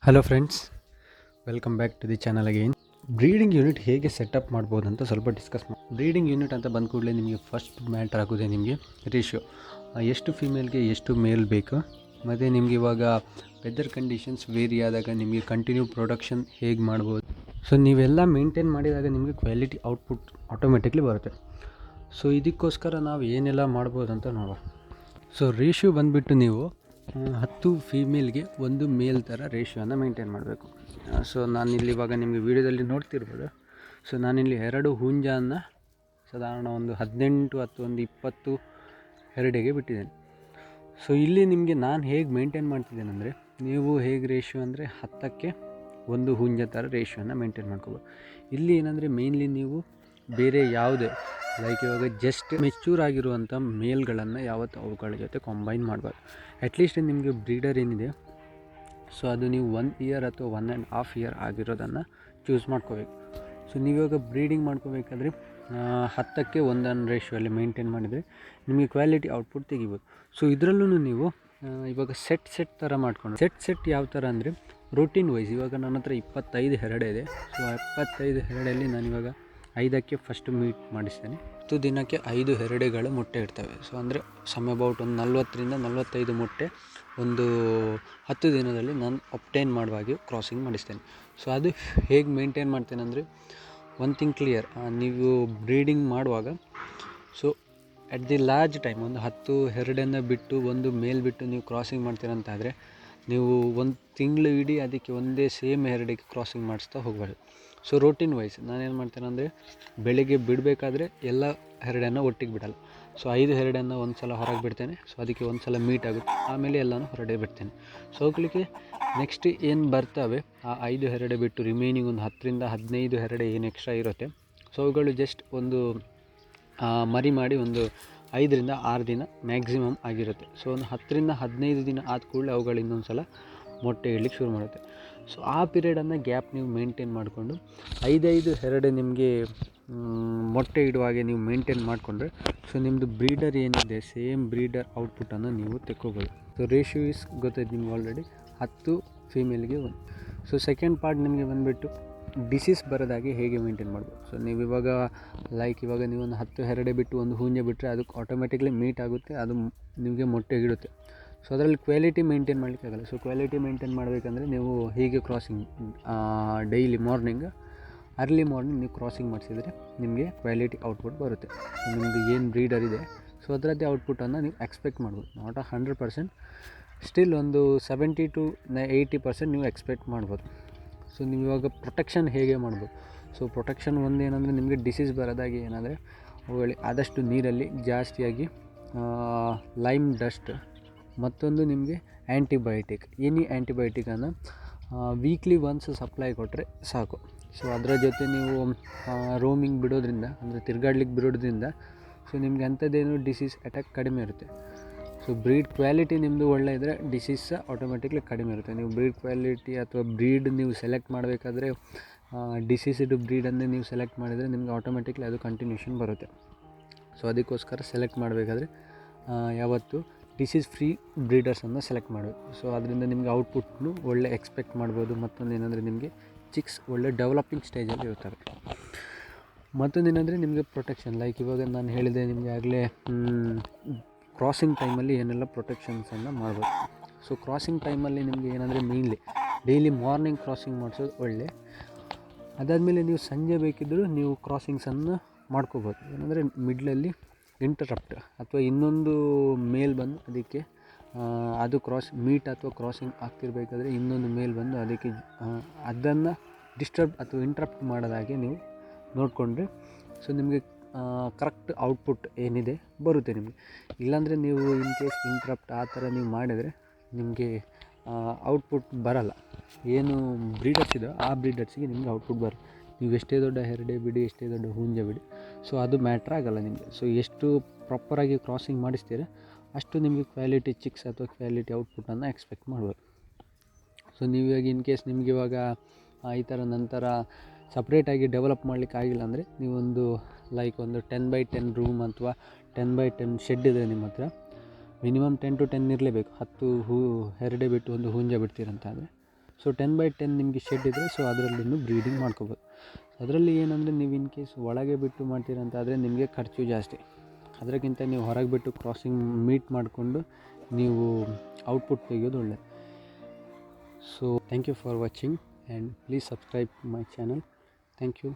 Hello friends, welcome back to the channel again. Breeding unit ಹೇಗೆ setup ಮಾಡ್ಬೋದು ಅಂತ ಸ್ವಲ್ಪ ಡಿಸ್ಕಸ್ ಮಾಡಿ. ಬ್ರೀಡಿಂಗ್ ಯೂನಿಟ್ ಅಂತ ಬಂದ ಕೂಡಲೇ ನಿಮಗೆ ಫಸ್ಟ್ ಮ್ಯಾಟ್ರ್ ಆಗೋದೇ ನಿಮಗೆ ರೇಷಿಯೋ, ಎಷ್ಟು ಫೀಮೇಲ್ಗೆ ಎಷ್ಟು ಮೇಲ್ ಬೇಕು. ಮತ್ತು ನಿಮ್ಗೆ ಇವಾಗ ವೆದರ್ ಕಂಡೀಷನ್ಸ್ ವೇರಿ ಆದಾಗ ನಿಮಗೆ ಕಂಟಿನ್ಯೂ ಪ್ರೊಡಕ್ಷನ್ ಹೇಗೆ ಮಾಡ್ಬೋದು. ಸೊ ನೀವೆಲ್ಲ ಮೇಂಟೈನ್ ಮಾಡಿದಾಗ ನಿಮಗೆ ಕ್ವಾಲಿಟಿ ಔಟ್ಪುಟ್ ಆಟೋಮೆಟಿಕ್ಲಿ ಬರುತ್ತೆ. ಸೊ ಇದಕ್ಕೋಸ್ಕರ ನಾವು ಏನೆಲ್ಲ ಮಾಡ್ಬೋದು ಅಂತ ನೋಡುವ. ಸೊ ರೇಷಿಯೋ ಬಂದುಬಿಟ್ಟು ನೀವು 10 ಫೀಮೇಲ್ಗೆ 1 ಮೇಲ್ ಥರ ರೇಷಿಯೋನ ಮೇಂಟೈನ್ ಮಾಡಬೇಕು. ಸೊ ನಾನಿಲ್ಲಿ ಇವಾಗ ನಿಮಗೆ ವೀಡಿಯೋದಲ್ಲಿ ನೋಡ್ತಿರ್ಬೋದು. ಸೊ ನಾನಿಲ್ಲಿ 2 ಹುಂಜನ ಸಾಧಾರಣ ಒಂದು 18 ಅಥವಾ ಒಂದು 20 ಹೆರಡೆಗೆ ಬಿಟ್ಟಿದ್ದೇನೆ. ಸೊ ಇಲ್ಲಿ ನಿಮಗೆ ನಾನು ಹೇಗೆ ಮೇಂಟೈನ್ ಮಾಡ್ತಿದ್ದೇನೆ ಅಂದರೆ, ನೀವು ಹೇಗೆ ರೇಷಿಯೋ ಅಂದರೆ 10ಕ್ಕೆ 1 ಹುಂಜ ಥರ ರೇಷಿಯೋನ ಮೇಂಟೈನ್ ಮಾಡ್ಕೋಬೋದು. ಇಲ್ಲಿ ಏನಂದರೆ ಮೇನ್ಲಿ ನೀವು ಬೇರೆ ಯಾವುದೇ ಲೈಕ್ ಇವಾಗ ಜಸ್ಟ್ ಮೆಚ್ಯೂರ್ ಆಗಿರುವಂಥ ಮೇಲ್ಗಳನ್ನು ಯಾವತ್ತು ಅವುಗಳ ಜೊತೆ ಕಂಬೈನ್ ಮಾಡಬಾರ್ದು. ಅಟ್ಲೀಸ್ಟ್ ನಿಮಗೆ ಬ್ರೀಡರ್ ಏನಿದೆ ಸೊ ಅದು ನೀವು 1 ಇಯರ್ ಅಥವಾ 1.5 ಇಯರ್ ಆಗಿರೋದನ್ನು ಚೂಸ್ ಮಾಡ್ಕೋಬೇಕು. ಸೊ ನೀವಿವಾಗ ಬ್ರೀಡಿಂಗ್ ಮಾಡ್ಕೋಬೇಕಾದ್ರೆ 10ಕ್ಕೆ 1 ರೇಷಿಯೋಲ್ಲಿ ಮೇಂಟೈನ್ ಮಾಡಿದರೆ ನಿಮಗೆ ಕ್ವಾಲಿಟಿ ಔಟ್ಪುಟ್ ತೆಗಿಬೋದು. ಸೊ ಇದರಲ್ಲೂ ನೀವು ಇವಾಗ ಸೆಟ್ ಥರ ಮಾಡ್ಕೊಂಡು ಸೆಟ್ ಯಾವ ಥರ ಅಂದರೆ ರೂಟೀನ್ ವೈಸ್. ಇವಾಗ ನನ್ನ ಹತ್ರ 25 ಹೆರಡೆ ಇದೆ. ಸೊ 25 ಹೆರಡೆಯಲ್ಲಿ ನಾನಿವಾಗ 5ಕ್ಕೆ ಫಸ್ಟ್ ಮೀಟ್ ಮಾಡಿಸ್ತೇನೆ. 10 ದಿನಕ್ಕೆ 5 ಹೆರಡೆಗಳು ಮೊಟ್ಟೆ ಇರ್ತವೆ. ಸೊ ಅಂದರೆ ಅಬೌಟ್ ಒಂದು 40ರಿಂದ 45 ಮೊಟ್ಟೆ ಒಂದು 10 ದಿನದಲ್ಲಿ ನಾನು ಅಪ್ಟೈನ್ ಮಾಡುವಾಗೆ ಕ್ರಾಸಿಂಗ್ ಮಾಡಿಸ್ತೇನೆ. ಸೊ ಅದು ಹೇಗೆ ಮೇಂಟೈನ್ ಮಾಡ್ತೇನೆ ಅಂದರೆ, ಒನ್ ಥಿಂಗ್ ಕ್ಲಿಯರ್, ನೀವು ಬ್ರೀಡಿಂಗ್ ಮಾಡುವಾಗ so at the large time ಒಂದು 10 ಹೆರಡನ್ನು ಬಿಟ್ಟು ಒಂದು ಮೇಲ್ ಬಿಟ್ಟು ನೀವು ಕ್ರಾಸಿಂಗ್ ಮಾಡ್ತೀರಂತಾದರೆ ನೀವು ಒಂದು ತಿಂಗಳು ಇಡೀ ಅದಕ್ಕೆ ಒಂದೇ ಸೇಮ್ ಹೆರಡಿಗೆ ಕ್ರಾಸಿಂಗ್ ಮಾಡಿಸ್ತಾ ಹೋಗಬಾರ್ದು. ಸೊ ರೋಟೀನ್ ವೈಸ್ ನಾನೇನು ಮಾಡ್ತೇನೆ ಅಂದರೆ, ಬೆಳಿಗ್ಗೆ ಬಿಡಬೇಕಾದ್ರೆ ಎಲ್ಲ ಹೆರಡನ್ನು ಒಟ್ಟಿಗೆ ಬಿಡಲ್ಲ. ಸೊ 5 ಹೆರಡನ್ನು ಒಂದು ಸಲ ಹೊರಗೆ ಬಿಡ್ತೇನೆ. ಸೊ ಅದಕ್ಕೆ ಒಂದು ಸಲ ಮೀಟ್ ಆಗುತ್ತೆ, ಆಮೇಲೆ ಎಲ್ಲನೂ ಹೊರಡೆ ಬಿಡ್ತೇನೆ. ಸೊ ಹೋಗ್ಲಿಕ್ಕೆ ನೆಕ್ಸ್ಟ್ ಏನು ಬರ್ತವೆ ಆ 5 ಹೆರಡೆ ಬಿಟ್ಟು ರಿಮೈನಿಂಗ್ ಒಂದು 10ರಿಂದ 15 ಹೆರಡೆ ಏನು ಎಕ್ಸ್ಟ್ರಾ ಇರುತ್ತೆ. ಸೊ ಅವುಗಳು ಜಸ್ಟ್ ಒಂದು ಮರಿ ಮಾಡಿ ಒಂದು 5ರಿಂದ 6 ದಿನ ಮ್ಯಾಕ್ಸಿಮಮ್ ಆಗಿರುತ್ತೆ. ಸೊ ಒಂದು 10ರಿಂದ 15 ದಿನ ಆದ ಕೂಡಲೇ ಅವುಗಳು ಇನ್ನೊಂದು ಸಲ ಮೊಟ್ಟೆ ಇಡಲಿಕ್ಕೆ ಶುರು ಮಾಡುತ್ತೆ. ಸೊ ಆ ಪೀರಿಯಡನ್ನು ಗ್ಯಾಪ್ ನೀವು ಮೇಂಟೈನ್ ಮಾಡಿಕೊಂಡು 5 ಹೆರಡೆ ನಿಮಗೆ ಮೊಟ್ಟೆ ಇಡುವಾಗೆ ನೀವು ಮೇಂಟೈನ್ ಮಾಡಿಕೊಂಡ್ರೆ ಸೊ ನಿಮ್ಮದು ಬ್ರೀಡರ್ ಏನಿದೆ ಸೇಮ್ ಬ್ರೀಡರ್ ಔಟ್ಪುಟ್ಟನ್ನು ನೀವು ತೆಕ್ಕೋಬೋದು. ಸೊ ರೇಷಿಯೋ ಇಸ್ ಗೊತ್ತಾಯ್ತು ನಿಮ್ಗೆ ಆಲ್ರೆಡಿ, 10 ಫೀಮೇಲ್ಗೆ 1. ಸೊ ಸೆಕೆಂಡ್ ಪಾರ್ಟ್ ನಿಮಗೆ ಬಂದುಬಿಟ್ಟು ಡಿಸೀಸ್ ಬರೋದಾಗೆ ಹೇಗೆ ಮೇಂಟೈನ್ ಮಾಡ್ಬೋದು. ಸೊ ನೀವು ಇವಾಗ ಇವಾಗ ನೀವೊಂದು 10 ಹೆರಡೆ ಬಿಟ್ಟು ಒಂದು ಹುಂಜ ಬಿಟ್ಟರೆ ಅದಕ್ಕೆ ಆಟೋಮೆಟಿಕ್ಲಿ ಮೀಟ್ ಆಗುತ್ತೆ, ಅದು ನಿಮಗೆ ಮೊಟ್ಟೆ ಇಡುತ್ತೆ. ಸೊ ಅದರಲ್ಲಿ ಕ್ವಾಲಿಟಿ ಮೇಂಟೈನ್ ಮಾಡಲಿಕ್ಕೆ ಆಗಲ್ಲ. ಸೊ ಕ್ವಾಲಿಟಿ ಮೇಂಟೈನ್ ಮಾಡಬೇಕಂದ್ರೆ ನೀವು ಹೀಗೆ ಕ್ರಾಸಿಂಗ್ ಡೈಲಿ ಅರ್ಲಿ ಮಾರ್ನಿಂಗ್ ನೀವು ಕ್ರಾಸಿಂಗ್ ಮಾಡಿಸಿದರೆ ನಿಮಗೆ ಕ್ವಾಲಿಟಿ ಔಟ್ಪುಟ್ ಬರುತ್ತೆ. ಸೊ ನಿಮ್ಮದು ಏನು ಬ್ರೀಡರ್ ಇದೆ ಸೊ ಅದರದ್ದೇ ಔಟ್ಪುಟ್ಟನ್ನು ನೀವು ಎಕ್ಸ್ಪೆಕ್ಟ್ ಮಾಡ್ಬೋದು. ನಾಟ್ 100%, ಸ್ಟಿಲ್ ಒಂದು 70 to 80% ನೀವು ಎಕ್ಸ್ಪೆಕ್ಟ್ ಮಾಡ್ಬೋದು. ಸೊ ನೀವು ಇವಾಗ ಪ್ರೊಟೆಕ್ಷನ್ ಹೇಗೆ ಮಾಡ್ಬೋದು. ಸೊ ಪ್ರೊಟೆಕ್ಷನ್ ಒಂದೇನೆಂದರೆ, ನಿಮಗೆ ಡಿಸೀಸ್ ಬರೋದಾಗಿ ಏನಂದರೆ ಅವುಗಳಿಗೆ ಆದಷ್ಟು ನೀರಲ್ಲಿ ಜಾಸ್ತಿಯಾಗಿ ಲೈಮ್ ಡಸ್ಟ್, ಮತ್ತೊಂದು ನಿಮಗೆ ಆ್ಯಂಟಿಬಯೋಟಿಕ್, ಎನಿ ಆ್ಯಂಟಿಬಯೋಟಿಕನ್ನು ವೀಕ್ಲಿ ಒನ್ಸ್ ಸಪ್ಲೈ ಕೊಟ್ಟರೆ ಸಾಕು. ಸೊ ಅದರ ಜೊತೆ ನೀವು ರೋಮಿಂಗ್ ಬಿಡೋದ್ರಿಂದ ಅಂದರೆ ತಿರ್ಗಾಡ್ಲಿಕ್ಕೆ ಬಿಡೋದ್ರಿಂದ ಸೊ ನಿಮಗೆ ಅಂಥದ್ದೇನು ಡಿಸೀಸ್ ಅಟ್ಯಾಕ್ ಕಡಿಮೆ ಇರುತ್ತೆ. ಸೊ ಬ್ರೀಡ್ ಕ್ವಾಲಿಟಿ ನಿಮ್ಮದು ಒಳ್ಳೆ ಇದ್ದರೆ ಡಿಸೀಸ್ ಆಟೋಮೆಟಿಕ್ಲಿ ಕಡಿಮೆ ಇರುತ್ತೆ. ನೀವು ಬ್ರೀಡ್ ಕ್ವಾಲಿಟಿ ಅಥವಾ ಬ್ರೀಡ್ ನೀವು ಸೆಲೆಕ್ಟ್ ಮಾಡಬೇಕಾದ್ರೆ ಡಿಸೀಸ್ಡ್ ಬ್ರೀಡನ್ನೇ ನೀವು ಸೆಲೆಕ್ಟ್ ಮಾಡಿದರೆ ನಿಮಗೆ ಆಟೋಮೆಟಿಕ್ಲಿ ಅದು ಕಂಟಿನ್ಯೂಷನ್ ಬರುತ್ತೆ. ಸೊ ಅದಕ್ಕೋಸ್ಕರ ಸೆಲೆಕ್ಟ್ ಮಾಡಬೇಕಾದ್ರೆ ಯಾವತ್ತು ಡಿಸೀಸ್ ಫ್ರೀ ಬ್ರೀಡರ್ಸನ್ನು ಸೆಲೆಕ್ಟ್ ಮಾಡಬೇಕು. ಸೊ ಅದರಿಂದ ನಿಮಗೆ ಔಟ್ಪುಟ್ನು ಒಳ್ಳೆ ಎಕ್ಸ್ಪೆಕ್ಟ್ ಮಾಡ್ಬೋದು. ಮತ್ತೊಂದು ಏನಂದರೆ ನಿಮಗೆ ಚಿಕ್ಸ್ ಒಳ್ಳೆ ಡೆವಲಪಿಂಗ್ ಸ್ಟೇಜಲ್ಲಿ ಇರ್ತವೆ. ಮತ್ತೊಂದು ಏನಂದರೆ ನಿಮಗೆ ಪ್ರೊಟೆಕ್ಷನ್, ಇವಾಗ ನಾನು ಹೇಳಿದೆ ನಿಮಗೆ ಆಗಲೇ ಕ್ರಾಸಿಂಗ್ ಟೈಮಲ್ಲಿ ಏನೆಲ್ಲ ಪ್ರೊಟೆಕ್ಷನ್ಸನ್ನು ಮಾಡ್ಬೋದು. ಸೊ ಕ್ರಾಸಿಂಗ್ ಟೈಮಲ್ಲಿ ನಿಮಗೆ ಏನಂದರೆ ಮೇನ್ಲಿ ಡೈಲಿ ಮಾರ್ನಿಂಗ್ ಕ್ರಾಸಿಂಗ್ ಮಾಡಿಸೋದು ಒಳ್ಳೆ. ಅದಾದಮೇಲೆ ನೀವು ಸಂಜೆ ಬೇಕಿದ್ದರೂ ನೀವು ಕ್ರಾಸಿಂಗ್ಸನ್ನು ಮಾಡ್ಕೋಬೋದು. ಏನಂದರೆ ಮಿಡ್ಲಲ್ಲಿ ಇಂಟರಪ್ಟ್ ಅಥವಾ ಇನ್ನೊಂದು ಮೇಲ್ ಬಂದು ಅದಕ್ಕೆ ಅದು ಮೀಟ್ ಅಥವಾ ಕ್ರಾಸಿಂಗ್ ಆಗ್ತಿರ್ಬೇಕಾದ್ರೆ ಇನ್ನೊಂದು ಮೇಲ್ ಬಂದು ಅದಕ್ಕೆ ಅದನ್ನು ಡಿಸ್ಟರ್ಬ್ ಅಥವಾ ಇಂಟ್ರಪ್ಟ್ ಮಾಡೋದಾಗೆ ನೀವು ನೋಡಿಕೊಂಡ್ರೆ ಸೊ ನಿಮಗೆ ಕರೆಕ್ಟ್ ಔಟ್ಪುಟ್ ಏನಿದೆ ಬರುತ್ತೆ ನಿಮಗೆ. ಇಲ್ಲಾಂದರೆ ನೀವು ಇನ್ ಕೇಸ್ ಇಂಟ್ರಪ್ಟ್ ಆ ಥರ ನೀವು ಮಾಡಿದರೆ ನಿಮಗೆ ಔಟ್ಪುಟ್ ಬರಲ್ಲ. ಏನು ಬ್ರೀಡರ್ಸ್ ಇದೆ ಆ ಬ್ರೀಡರ್ಸಿಗೆ ನಿಮಗೆ ಔಟ್ಪುಟ್ ಬರುತ್ತೆ. ನೀವು ಎಷ್ಟೇ ದೊಡ್ಡ ಹೆರಡೆ ಬಿಡಿ, ಎಷ್ಟೇ ದೊಡ್ಡ ಹುಂಜ ಬಿಡಿ, ಸೊ ಅದು ಮ್ಯಾಟ್ರ್ ಆಗಲ್ಲ ನಿಮಗೆ. ಸೊ ಎಷ್ಟು ಪ್ರಾಪರಾಗಿ ಕ್ರಾಸಿಂಗ್ ಮಾಡಿಸ್ತೀರ ಅಷ್ಟು ನಿಮಗೆ ಕ್ವಾಲಿಟಿ ಚಿಕ್ಸ್ ಅಥವಾ ಕ್ವಾಲಿಟಿ ಔಟ್ಪುಟ್ಟನ್ನು ಎಕ್ಸ್ಪೆಕ್ಟ್ ಮಾಡ್ಬೋದು. ಸೊ ನೀವು ಇವಾಗ ಇನ್ ಕೇಸ್ ನಿಮಗೆ ಇವಾಗ ಈ ಥರ ನಂತರ ಸಪ್ರೇಟಾಗಿ ಡೆವಲಪ್ ಮಾಡಲಿಕ್ಕೆ ಆಗಿಲ್ಲ ಅಂದರೆ ನೀವೊಂದು ಒಂದು 10x10 ರೂಮ್ ಅಥವಾ 10x10 ಶೆಡ್ ಇದೆ ನಿಮ್ಮ ಹತ್ರ, ಮಿನಿಮಮ್ 10 to 10 ಇರಲೇಬೇಕು. 10 ಹೆರಡೆ ಬಿಟ್ಟು ಒಂದು ಹುಂಜ ಬಿಡ್ತೀರಂತ ಆದರೆ ಸೊ 10x10 ನಿಮಗೆ ಶೆಡ್ ಇದ್ದರೆ ಸೊ ಅದರಲ್ಲೂ ಬ್ರೀಡಿಂಗ್ ಮಾಡ್ಕೋಬೋದು. ಅದರಲ್ಲಿ ಏನಂದರೆ ನೀವು ಇನ್ ಕೇಸ್ ಒಳಗೆ ಬಿಟ್ಟು ಮಾಡ್ತೀರಂತ ಆದರೆ ನಿಮಗೆ ಖರ್ಚು ಜಾಸ್ತಿ. ಅದಕ್ಕಿಂತ ನೀವು ಹೊರಗೆ ಬಿಟ್ಟು ಕ್ರಾಸಿಂಗ್ ಮೀಟ್ ಮಾಡಿಕೊಂಡು ನೀವು ಔಟ್ಪುಟ್ ತೆಗೆಯೋದು ಒಳ್ಳೆಯದು. So thank you for watching and please subscribe my channel. Thank you.